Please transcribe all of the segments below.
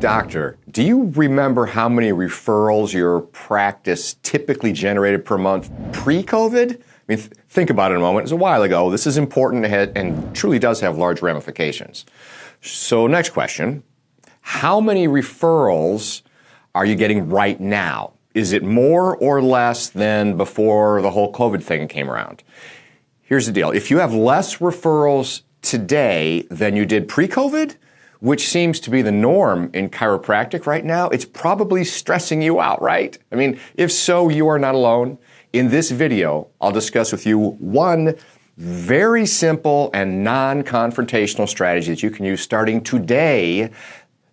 Doctor, do you remember how many referrals your practice typically generated per month pre-COVID? I mean, think about it a moment. It was a while ago. This is important and truly does have large ramifications. So next question, how many referrals are you getting right now? Is it more or less than before the whole COVID thing came around? Here's the deal. If you have less referrals today than you did pre-COVID, which seems to be the norm in chiropractic right now, it's probably stressing you out, right? I mean, if so, you are not alone. In this video, I'll discuss with you one very simple and non-confrontational strategy that you can use starting today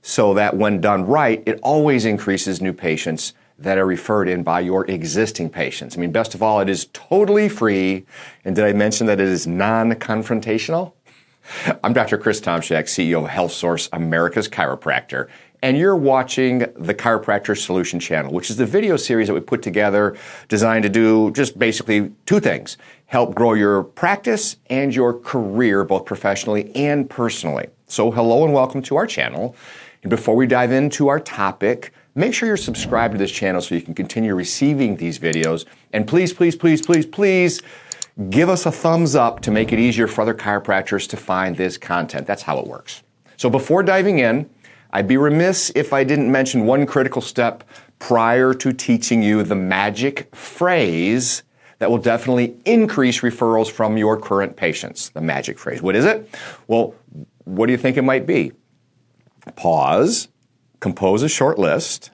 so that when done right, it always increases new patients that are referred in by your existing patients. I mean, best of all, it is totally free. And did I mention that it is non-confrontational? I'm Dr. Chris Tomshack, CEO of HealthSource, America's Chiropractor, and you're watching the Chiropractor Solution channel, which is the video series that we put together designed to do just basically two things: help grow your practice and your career, both professionally and personally. So hello and welcome to our channel. And before we dive into our topic, make sure you're subscribed to this channel so you can continue receiving these videos. And please, please, please, please, please, give us a thumbs up to make it easier for other chiropractors to find this content. That's how it works. So before diving in, I'd be remiss if I didn't mention one critical step prior to teaching you the magic phrase that will definitely increase referrals from your current patients. The magic phrase. What is it? Well, what do you think it might be? Pause, compose a short list.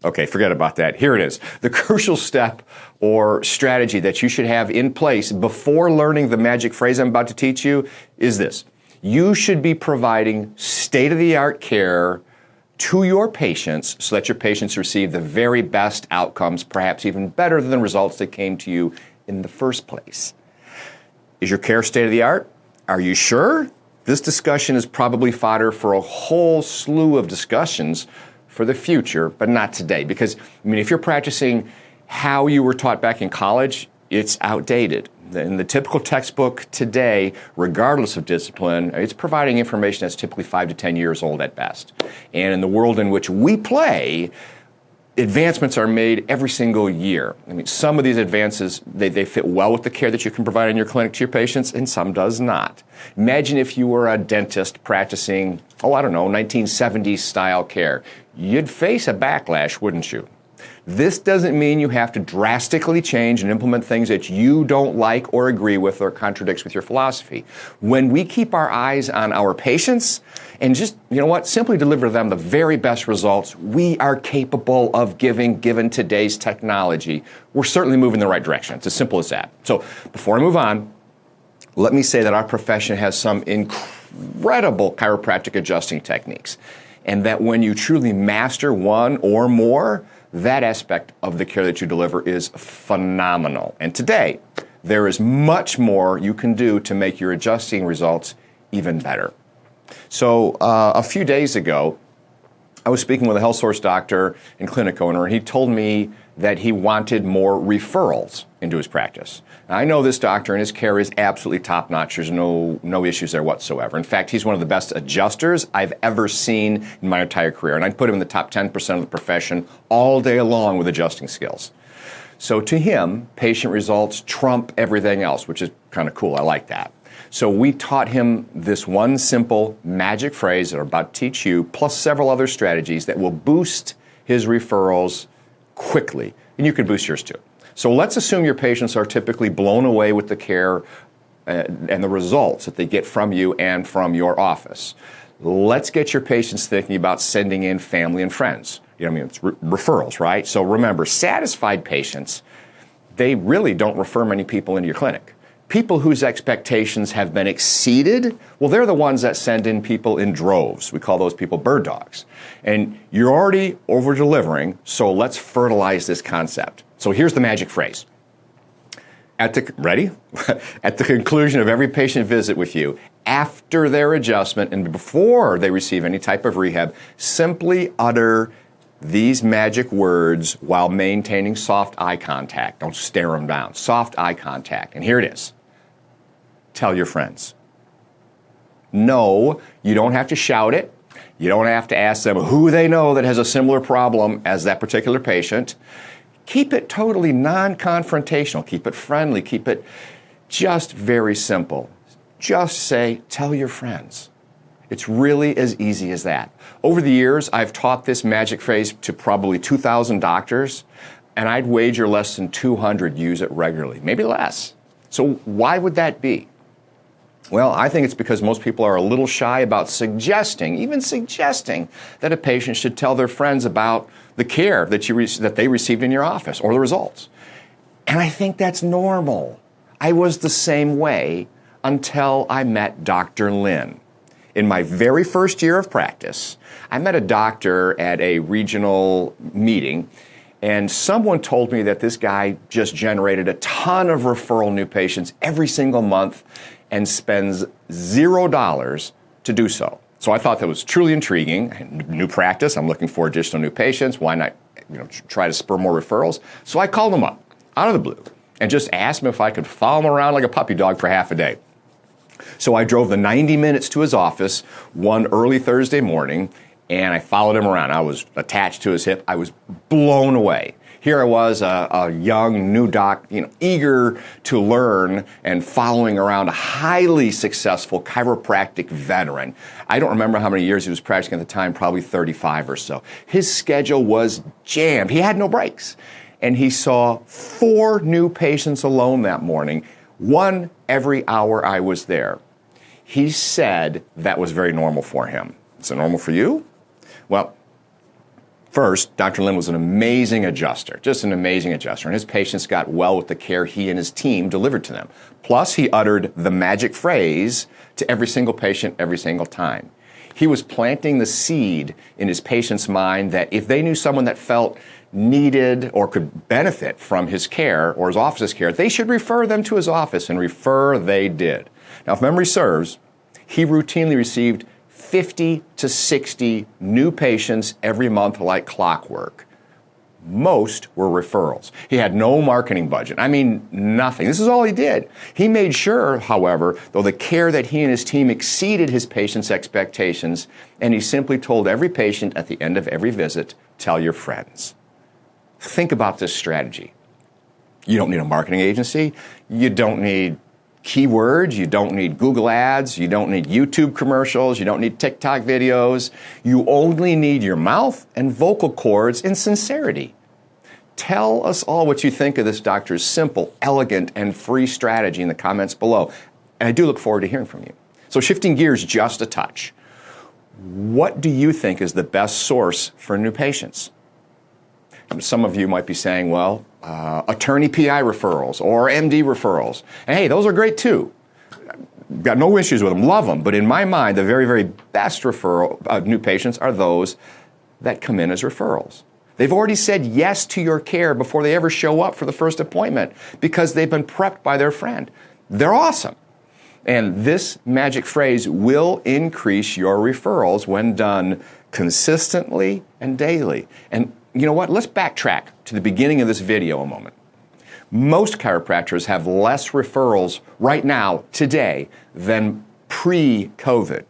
Okay, forget about that. Here it is. The crucial step or strategy that you should have in place before learning the magic phrase I'm about to teach you is this. You should be providing state-of-the-art care to your patients so that your patients receive the very best outcomes, perhaps even better than the results that came to you in the first place. Is your care state-of-the-art? Are you sure? This discussion is probably fodder for a whole slew of discussions for the future, but not today. Because, I mean, if you're practicing how you were taught back in college, it's outdated. In the typical textbook today, regardless of discipline, it's providing information that's typically 5 to 10 years old at best. And in the world in which we play, advancements are made every single year. I mean, some of these advances, they fit well with the care that you can provide in your clinic to your patients, and some does not. Imagine if you were a dentist practicing, 1970s style care. You'd face a backlash, wouldn't you? This doesn't mean you have to drastically change and implement things that you don't like or agree with or contradicts with your philosophy. When we keep our eyes on our patients and just, simply deliver them the very best results we are capable of giving given today's technology, we're certainly moving in the right direction. It's as simple as that. So before I move on, let me say that our profession has some incredible chiropractic adjusting techniques, and that when you truly master one or more, that aspect of the care that you deliver is phenomenal. And today, there is much more you can do to make your adjusting results even better. So a few days ago, I was speaking with a HealthSource doctor and clinic owner, and he told me that he wanted more referrals into his practice. Now, I know this doctor and his care is absolutely top-notch. There's no issues there whatsoever. In fact, he's one of the best adjusters I've ever seen in my entire career, and I'd put him in the top 10% of the profession all day long with adjusting skills. So to him, patient results trump everything else, which is kind of cool. I like that. So we taught him this one simple magic phrase that I'm about to teach you, plus several other strategies that will boost his referrals quickly. And you can boost yours too. So let's assume your patients are typically blown away with the care and the results that they get from you and from your office. Let's get your patients thinking about sending in family and friends. It's referrals, right? So remember, satisfied patients, they really don't refer many people into your clinic. People whose expectations have been exceeded, well, they're the ones that send in people in droves. We call those people bird dogs. And you're already over-delivering, so let's fertilize this concept. So here's the magic phrase. Ready? At the conclusion of every patient visit with you, after their adjustment and before they receive any type of rehab, simply utter these magic words while maintaining soft eye contact. Don't stare them down. Soft eye contact. And here it is. Tell your friends. No, you don't have to shout it. You don't have to ask them who they know that has a similar problem as that particular patient. Keep it totally non-confrontational. Keep it friendly. Keep it just very simple. Just say, tell your friends. It's really as easy as that. Over the years, I've taught this magic phrase to probably 2,000 doctors, and I'd wager less than 200 use it regularly, maybe less. So why would that be? Well, I think it's because most people are a little shy about even suggesting that a patient should tell their friends about the care that they received in your office or the results. And I think that's normal. I was the same way until I met Dr. Lin. In my very first year of practice, I met a doctor at a regional meeting, and someone told me that this guy just generated a ton of referral new patients every single month and spends $0 to do so. So I thought that was truly intriguing. New practice, I'm looking for additional new patients. Why not try to spur more referrals? So I called him up out of the blue and just asked him if I could follow him around like a puppy dog for half a day. So I drove the 90 minutes to his office one early Thursday morning, and I followed him around. I was attached to his hip. I was blown away. Here I was, a young new doc, eager to learn and following around a highly successful chiropractic veteran. I don't remember how many years he was practicing at the time, probably 35 or so. His schedule was jammed. He had no breaks. And he saw 4 new patients alone that morning, 1 every hour I was there. He said that was very normal for him. Is it normal for you? Well, first, Dr. Lin was an amazing adjuster, just an amazing adjuster, and his patients got well with the care he and his team delivered to them. Plus, he uttered the magic phrase to every single patient every single time. He was planting the seed in his patient's mind that if they knew someone that felt needed or could benefit from his care or his office's care, they should refer them to his office, and refer they did. Now, if memory serves, he routinely received 50 to 60 new patients every month like clockwork. Most were referrals. He had no marketing budget. I mean, nothing. This is all he did. He made sure, however, though the care that he and his team exceeded his patients' expectations, and he simply told every patient at the end of every visit, tell your friends. Think about this strategy. You don't need a marketing agency. You don't need keywords. You don't need Google ads. You don't need YouTube commercials. You don't need TikTok videos. You only need your mouth and vocal cords and sincerity. Tell us all what you think of this doctor's simple, elegant, and free strategy in the comments below. And I do look forward to hearing from you. So shifting gears just a touch, what do you think is the best source for new patients? Some of you might be saying, well, attorney PI referrals or MD referrals. And hey, those are great too. Got no issues with them, love them. But in my mind, the very, very best new patients are those that come in as referrals. They've already said yes to your care before they ever show up for the first appointment because they've been prepped by their friend. They're awesome. And this magic phrase will increase your referrals when done consistently and daily. And you know what? Let's backtrack to the beginning of this video a moment. Most chiropractors have less referrals right now, today, than pre-COVID.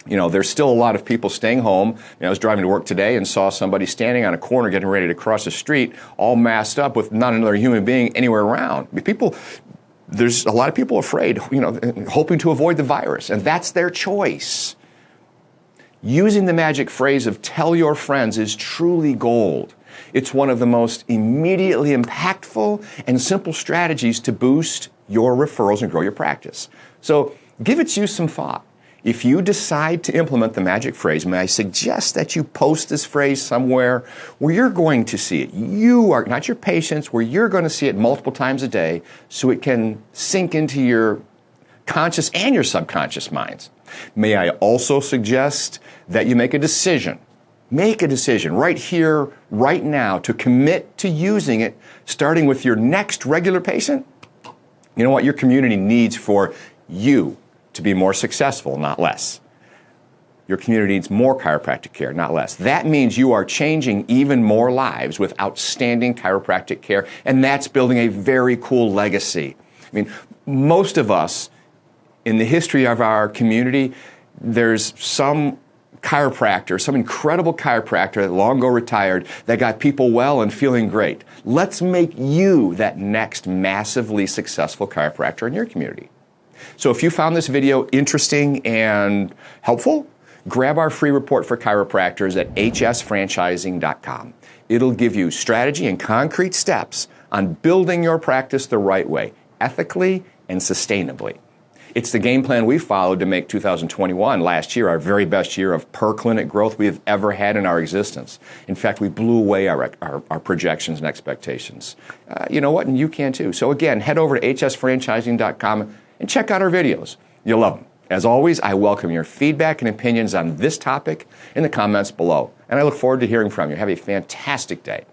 There's still a lot of people staying home. I was driving to work today and saw somebody standing on a corner getting ready to cross the street, all masked up with not another human being anywhere around. There's a lot of people afraid, hoping to avoid the virus, and that's their choice. Using the magic phrase of tell your friends is truly gold. It's one of the most immediately impactful and simple strategies to boost your referrals and grow your practice. So give its use some thought. If you decide to implement the magic phrase, may I suggest that you post this phrase somewhere where you're going to see it. You are, not your patients, where you're going to see it multiple times a day so it can sink into your conscious and your subconscious minds. May I also suggest that you make a decision. Make a decision right here, right now, to commit to using it, starting with your next regular patient. You know what? Your community needs for you to be more successful, not less. Your community needs more chiropractic care, not less. That means you are changing even more lives with outstanding chiropractic care, and that's building a very cool legacy. Most of us, in the history of our community, there's some chiropractor, some incredible chiropractor that long ago retired that got people well and feeling great. Let's make you that next massively successful chiropractor in your community. So if you found this video interesting and helpful, grab our free report for chiropractors at hsfranchising.com. It'll give you strategy and concrete steps on building your practice the right way, ethically and sustainably. It's the game plan we followed to make 2021, last year, our very best year of per-clinic growth we have ever had in our existence. In fact, we blew away our projections and expectations. You know what? And you can too. So again, head over to hsfranchising.com and check out our videos. You'll love them. As always, I welcome your feedback and opinions on this topic in the comments below. And I look forward to hearing from you. Have a fantastic day.